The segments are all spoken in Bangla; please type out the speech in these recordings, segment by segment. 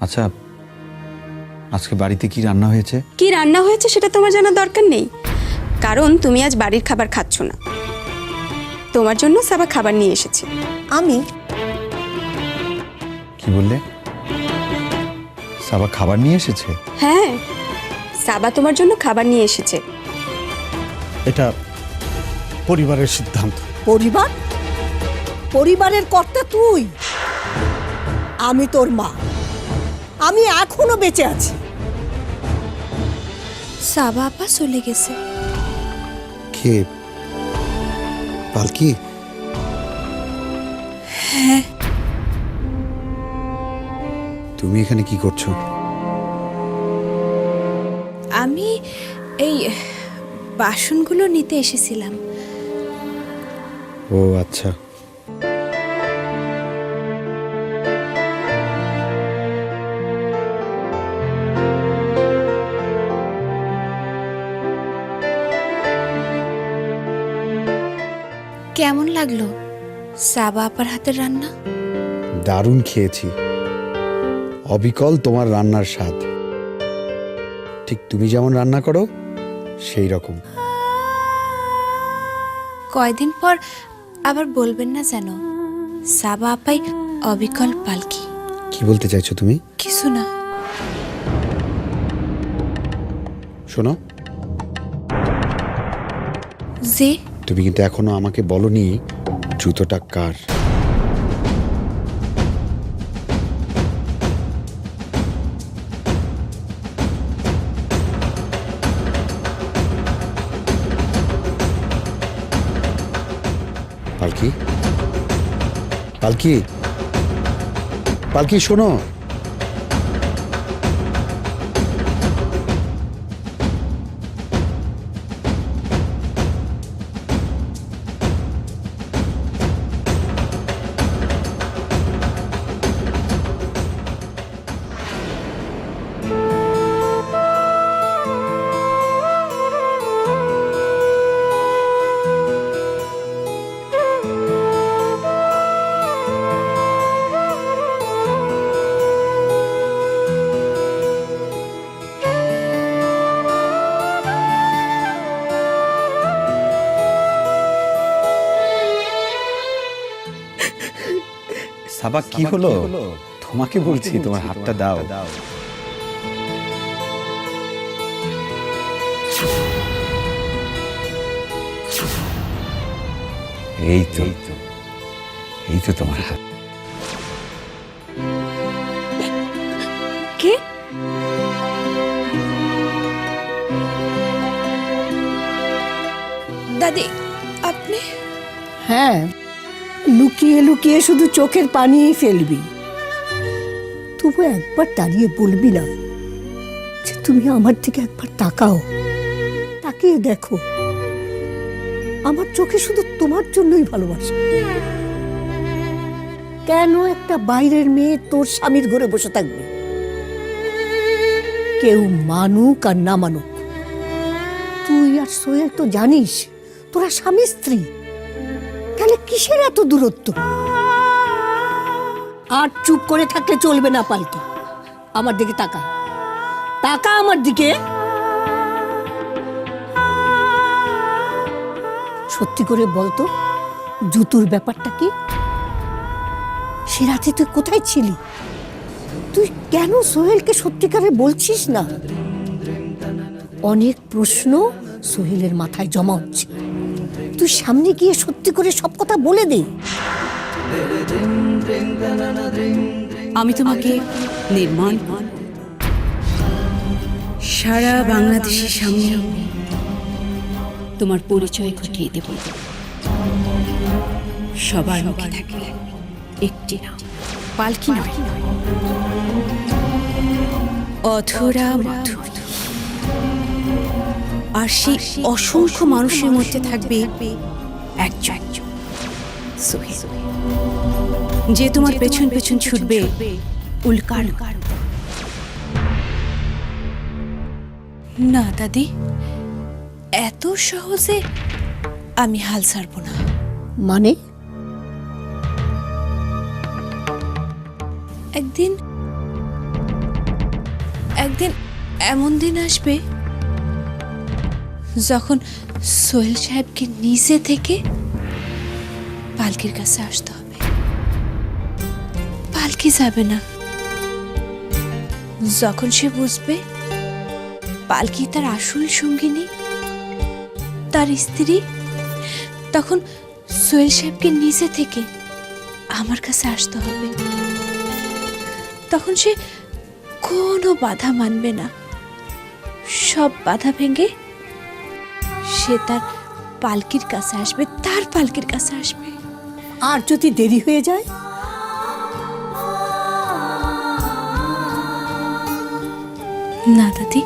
আচ্ছা, আজকে বাড়িতে কি রান্না হয়েছে? কি রান্না হয়েছে সেটা তোমার জানার দরকার নেই, কারণ তুমি আজ বাড়ির খাবার খাচ্ছ না। তোমার জন্য সাবা খাবার নিয়ে এসেছে। আমি? কি বললে? সাবা খাবার নিয়ে এসেছে? হ্যাঁ, সাবা তোমার জন্য খাবার নিয়ে এসেছে। এটা পরিবারের সিদ্ধান্ত। পরিবার? পরিবারের কর্তা তুই। আমি তোর মা, আমি এখনো বেঁচে আছি। সাবা আপা চলে গেছে। কে? পালকি? হ্যাঁ। তুমি এখানে কি করছো? আমি এই বাসনগুলো নিতে এসেছিলাম। ও আচ্ছা। কেমন লাগলো সাবা আপার হাতের রান্না? দারুণ খেয়েছি, অবিকল তোমার রান্নার স্বাদ। ঠিক তুমি যেমন রান্না করো সেই রকম। কয়দিন পর আবার বলবেন না যেন সাবা আপাই অবিকল পালকি। কি বলতে চাইছো তুমি? কিছু না। শোনো, যে তুমি কিন্তু এখনো আমাকে বলনি জুতোটা কার। পালকি, পালকি, পালকি শোনো। সাবা কি হলো? তোমাকে বলছি তোমার হাতটা দাও। এই তো, এই তো তোমার হাত। কে? দাদি আপনি? হ্যাঁ, লুকিয়ে লুকিয়ে শুধু চোখের পানি ফেলবি। তবু একবার দাঁড়িয়ে বলবি না যে তুমি আমার দিকে একবার তাকাও, তাকিয়ে দেখো। আমার চোখে শুধু তোমার জন্যই ভালোবাসা। কেন একটা বাইরের মেয়ে তোর স্বামীর ঘরে বসে থাকবে? কেউ মানুক আর না মানুক, তুই আর সোহেল তো জানিস তোরা স্বামী স্ত্রী। তাহলে কিসের এত দূরত্ব? আর চুপ করে থাকলে চলবে না পালকি। আমার দিকে তাকা, তাকা আমার দিকে। সত্যি করে বলতো, জুতুর ব্যাপারটা কি? সে রাতে তুই কোথায় ছিলি? তুই কেন সোহেলকে সত্যিকারে বলছিস না? অনেক প্রশ্ন সোহেলের মাথায় জমা হচ্ছে। তুই সামনে গিয়ে সত্যি করে সব কথা বলে দে। আমি তোমাকে নির্মাণ সারা বাংলাদেশের সামনে তোমার পরিচয় ঘটিয়ে দেব। সবার মুখে থাকবে একটি নাম, পালকি নয়, অধরা মধুর। আর সেই অসংখ্য মানুষের মধ্যে থাকবে একজন সোহেল, যে তোমার পেছন পেছন ছুটবে উল্কার। না দাদি, এত সহজে আমি হাল ছাড়ব না। মানে একদিন একদিন এমন দিন আসবে যখন সোহেল সাহেবকে নিচে থেকে পালকির কাছে আসতে হবে। পালকি যাবে না। যখন সে বুঝবে পালকি তার আসল সঙ্গিনী, তার স্ত্রী, তখন সোহেল সাহেবকে নিচে থেকে আমার কাছে আসতে হবে। তখন সে কোনো বাধা মানবে না। সব বাধা ভেঙে সে তার পালকির কাছে আসবে, তার পালকির কাছে আসবে। আর যদি দেরি হয়ে যায়? না দাদি,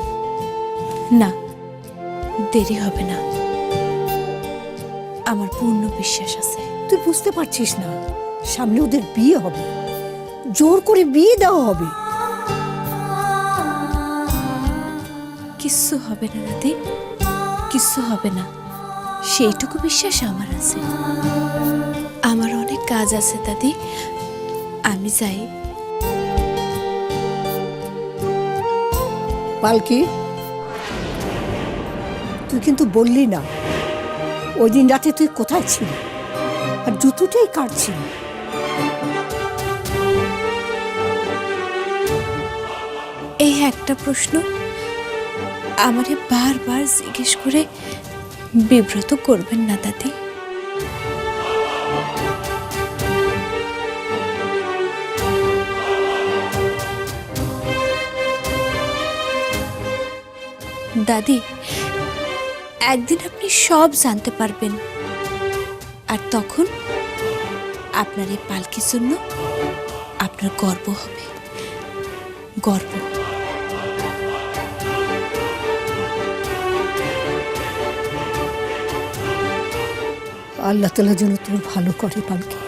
না, দেরি হবে না। আমার পূর্ণ বিশ্বাস আছে। তুই বুঝতে পারছিস না, সামনে ওদের বিয়ে হবে, জোর করে বিয়ে দেওয়া হবে। কিচ্ছু হবে না দাদি, কিচ্ছু হবে না, সেইটুকু বিশ্বাস আমার আছে। আমার অনেক কাজ আছে দাদি, আমি যাই। পালকি, তুই কিন্তু বললি না ওই দিন রাতে তুই কোথায় ছিলি আর জুতোটাই কাটছিলি। এই একটা প্রশ্ন আমারে বারবার জিজ্ঞেস করে বিব্রত করবেন না দাদি। দাদি, একদিন আপনি সব জানতে পারবেন, আর তখন আপনার এই পালকির জন্য আপনার গর্ব হবে, গর্ব। আল্লাহ তাআলা যেন তোর ভালো করে পালকি।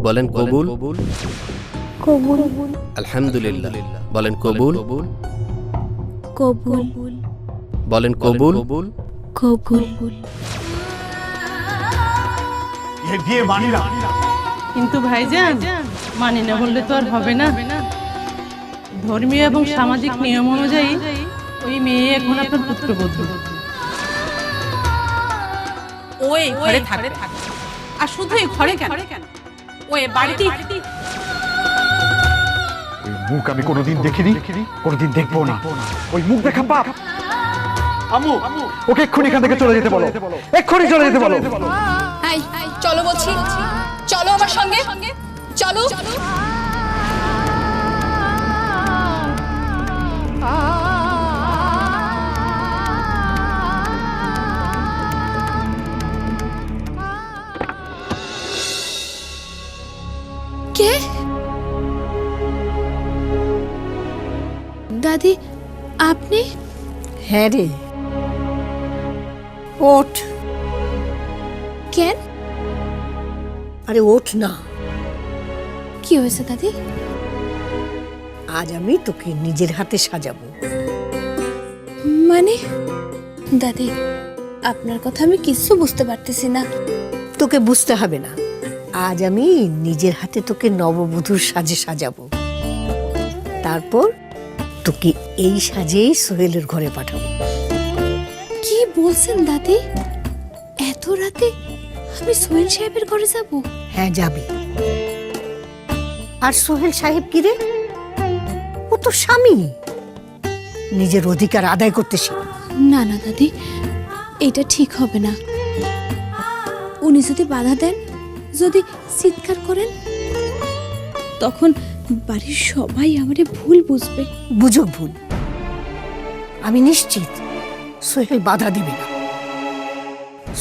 বলেন কবুল। কবুল। আলহামদুলিল্লাহ। বলেন কবুল। কবুল। বলেন কবুল। কবুল। বিয়ে মানি না। কিন্তু ভাইজান, মানি না বললে তো আর হবে না। ধর্মীয় এবং সামাজিক নিয়ম অনুযায়ী ওই মেয়ে এখন আপনার পুত্রবধূ। ওই ঘরে থাকে, আর শুধু এই ঘরে কেন, ওই বাড়িতেই। ওই মুখ আমি কোনোদিন দেখিনি, কোনোদিন দেখবো না। ওই মুখ দেখা পাপ। আম্মু, ওকে এক্ষুনি এখান থেকে চলে যেতে বলো, এক্ষুনি চলে যেতে বলো। চলো বলছি, চলো আমার সঙ্গে, চলো। কে? দাদি, আপনি? হ্যাঁ রে, ওঠ। কেন? আরে ওঠ না, কি হয়েছে দাদি? আজ আমি তোকে নিজের হাতে সাজাবো। মানে দাদি, আপনার কথা আমি কিছু বুঝতে পারতেছি না। তোকে বুঝতে হবে না, আজ আমি নিজের হাতে তোকে নববধূর সাজে সাজাবো। তারপর তোকে এই সাজেই সোহেলের ঘরে পাঠাবো। কি বলছেন দাদি? এত রাতে আমি সোহেল সাহেবের ঘরে যাব? হ্যাঁ যাবি। আর সোহেল সাহেব কি রে, ও তো স্বামী, নিজের অধিকার আদায় করতে শিখ। না না দাদি, এটা ঠিক হবে না। উনি যদি বাধা দেন, যদি চিৎকার করেন, তখন বাড়ির সবাই আমারে ভুল বুঝবে। বুঝুক ভুল, আমি নিশ্চিত সোহেল বাধা দিবে না।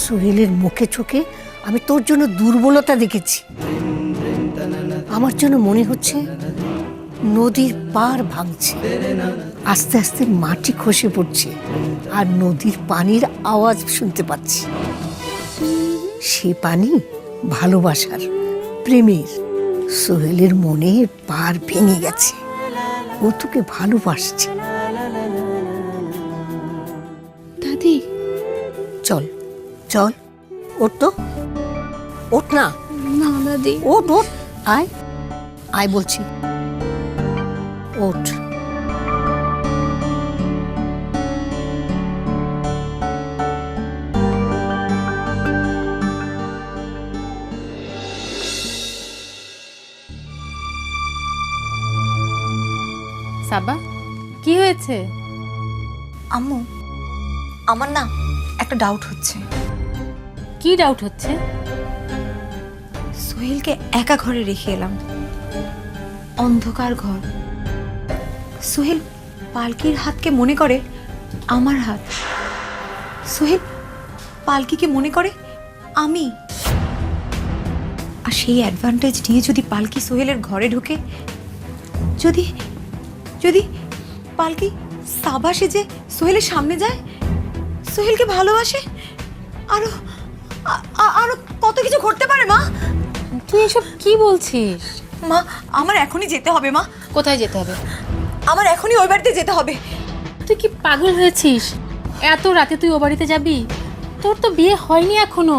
সোহেলের মুখে চোখে আমি তোর জন্য দুর্বলতা দেখেছি। আমার জন্য মনে হচ্ছে নদীর পার ভাঙছে, আস্তে আস্তে মাটি খসে পড়ছে, আর নদীর পানির আওয়াজ শুনতে পাচ্ছি। সে পানি ভালোবাসার, প্রেমের। সোহেলের মনের পার ভেঙে গেছে, ও তোকে ভালোবাসছে। দাদি, চল চল, ওঠ তো, ওঠ না, না দাদি, ওঠ ওঠ, আয় আয় বলছি, ওঠ। সাবা, কি হয়েছে? আম্মু, আমার না একটা ডাউট হচ্ছে। কি ডাউট হচ্ছে? সোহেলকে একা ঘরে রেখে এলাম, অন্ধকার ঘর। সোহেল পালকির হাতকে মনে করে আমার হাত, সোহেল পালকিকে মনে করে আমি। আর সেই অ্যাডভান্টেজ নিয়ে যদি পালকি সোহেলের ঘরে ঢুকে, যদি যদি পালকি সাবা সেজে সোহেলের সামনে যায়, সোহেলকে ভালোবাসে, আরো আরো কত কিছু ঘটতে পারে। মা, তুই এসব কি বলছিস? মা, আমার এখনই যেতে হবে। মা, কোথায় যেতে হবে? আমার এখনই ওই বাড়িতে যেতে হবে। তুই কি পাগল হয়েছিস? এত রাতে তুই ও বাড়িতে যাবি? তোর তো বিয়ে হয়নি এখনো।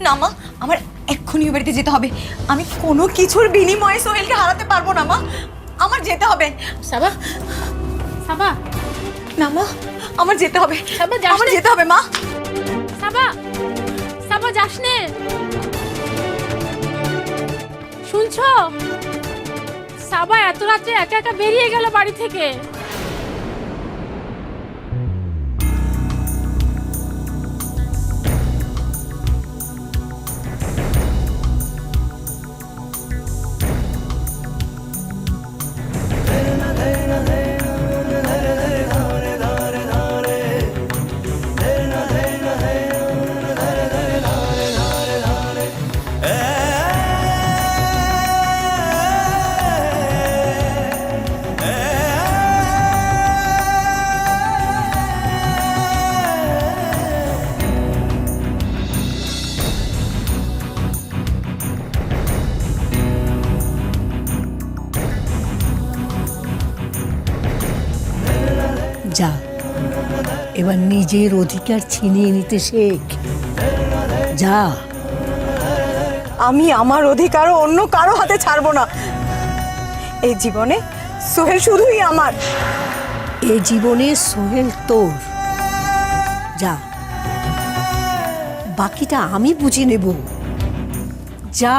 না মা, আমার এক্ষুনি ওই বাড়িতে যেতে হবে। আমি কোনো কিছুর বিনিময়ে সোহেলকে হারাতে পারবো না। মা, আমার যেতে হবে। সাবা, সাবা, না মা, আমার যেতে হবে। সাবা, যাস আমার নে। যেতে হবে। মা, সাবা, সাবা, যাস নে। শুনছো? সাবা এত রাতে একা একা বেরিয়ে গেল বাড়ি থেকে। যা, এবার নিজের অধিকার ছিনিয়ে নিতে শেখ। যা। আমি আমার অধিকার অন্য কারো হাতে ছাড়বো না। এই জীবনে সোহেল শুধুই আমার। এ জীবনে সোহেল তোর। যা, বাকিটা আমি বুঝে নেব। যা।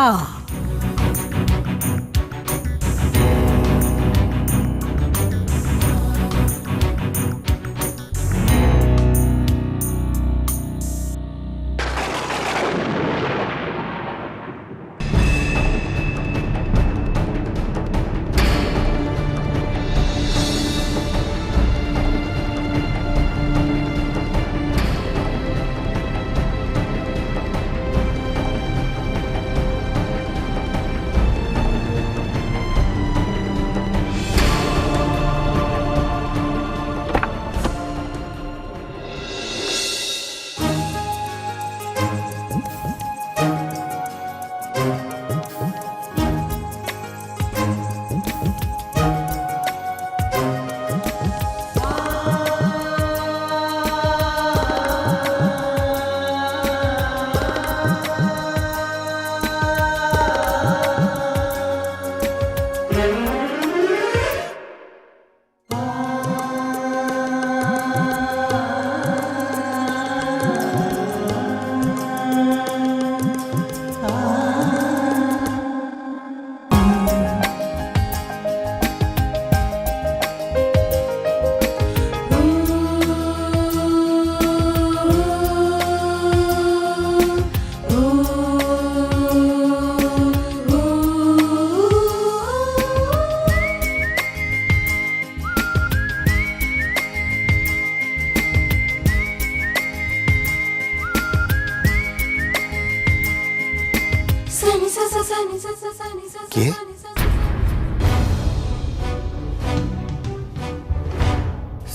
কে?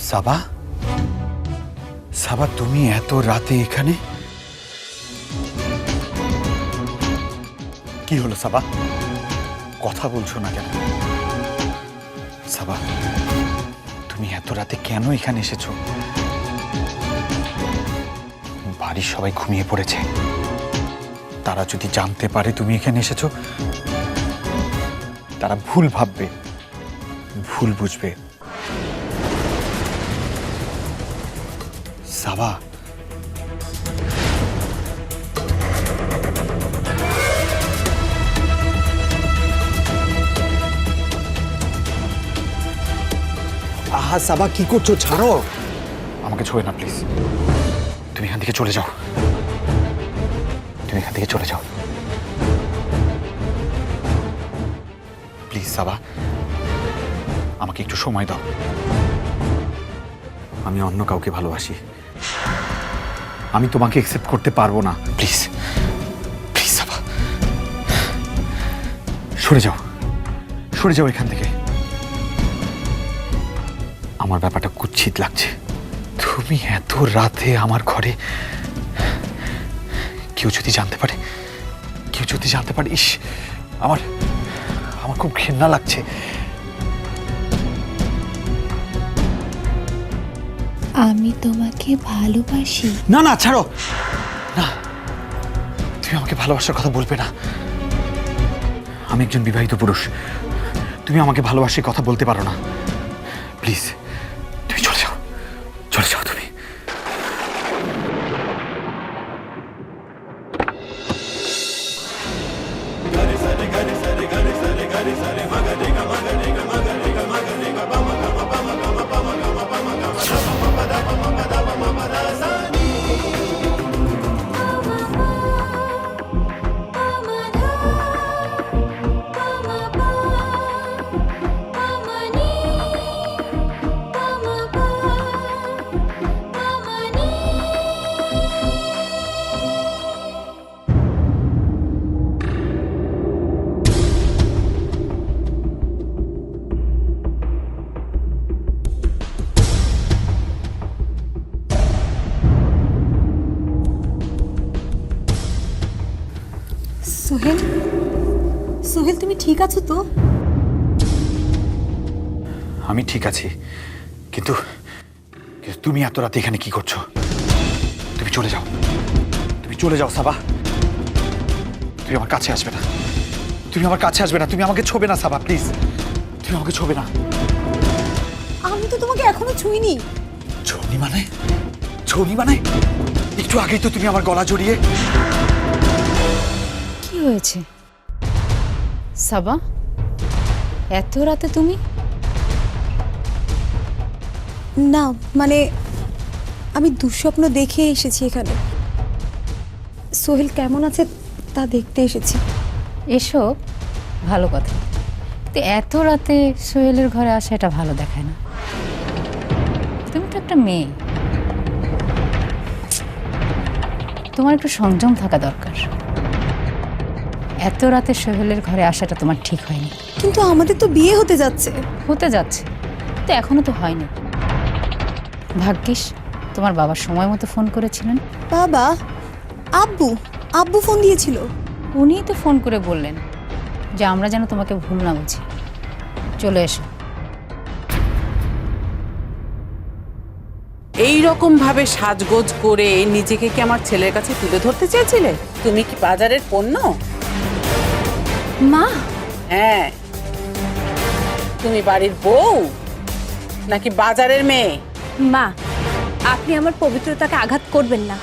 সাবা, সাবা, তুমি এত রাতে এখানে? কি হলো সাবা? কথা বলছো না কেন? সাবা, তুমি এত রাতে কেন এখানে এসেছো? বাড়ির সবাই ঘুমিয়ে পড়েছে। তারা যদি জানতে পারে তুমি এখানে এসেছো, তারা ভুল ভাববে, ভুল বুঝবে। সাবা, আহা সাবা, কি করছো? ছাড়ো। আমাকে ছোঁয় না প্লিজ। তুমি এখান থেকে চলে যাও, তুমি এখান থেকে চলে যাও প্লিজ। সাবা, আমাকে একটু সময় দাও। আমি অন্য কাউকে ভালোবাসি, আমি তোমাকে অ্যাকসেপ্ট করতে পারবো না। প্লিজ প্লিজ সাবা, সরে যাও, সরে যাও এখান থেকে। আমার ব্যাপারটা কুৎসিত লাগছে। তুমি এত রাতে আমার ঘরে, কেউ যদি জানতে পারে, কেউ যদি জানতে পারে, ইস, আমার আমার খুব ঘৃণা লাগছে। আমি তোমাকে ভালোবাসি। না না, ছাড়ো না, তুমি আমাকে ভালোবাসার কথা বলবে না। আমি একজন বিবাহিত পুরুষ, তুমি আমাকে ভালোবাসার কথা বলতে পারো না। প্লিজ তুমি চলে যাও, চলে যাও তুমি। সোহেল, সোহেল তুমি ঠিক আছো তো? আমি ঠিক আছি, কিন্তু তুমি এত রাতে এখানে কি করছো? তুমি চলে যাও, তুমি চলে যাও সাবা। তুমি আমার কাছে আসবে না, তুমি আমার কাছে আসবে না, তুমি আমাকে ছোবে না সাবা, প্লিজ। তুমি আমাকে ছোবে না। আমি তো তোমাকে এখনো ছুঁইনি। ছৌনি মানে? ছৌনি মানে? একটু আগেই তো তুমি আমার গলা জড়িয়ে। কি হয়েছে সাবা? এত রাতে তুমি? না মানে আমি দুঃস্বপ্ন দেখে এসেছি এখানে। সোহেল কেমন আছে তা দেখতে এসেছি। এসো, ভালো কথা। কিন্তু এত রাতে সোহেলের ঘরে আসা এটা ভালো দেখায় না। তুমি তো একটা মেয়ে, তোমার একটু সংযম থাকা দরকার। এত রাতে সোহেলের ঘরে আসাটা তোমার ঠিক হয়নি। কিন্তু আমাদের তো বিয়ে হতে যাচ্ছে। হতে যাচ্ছে তো, এখনো তো হয়নি। ভাগ্যিস তোমার বাবা সময় মতো ফোন করেছিলেন। বাবা? আব্বু? আব্বু ফোন দিয়েছিল? উনিই তো ফোন করে বললেন যে আমরা যেন তোমাকে ভুল না বুঝি। চলে এসো। এই রকম ভাবে সাজগোজ করে নিজেকে কি আমার ছেলের কাছে তুলে ধরতে চেয়েছিলে? তুমি কি বাজারের পণ্য? মা, হ্যাঁ, তুমি বাড়ির বউ নাকি বাজারের মেয়ে? মা, আপনি আমার পবিত্রতাকে আঘাত করবেন না।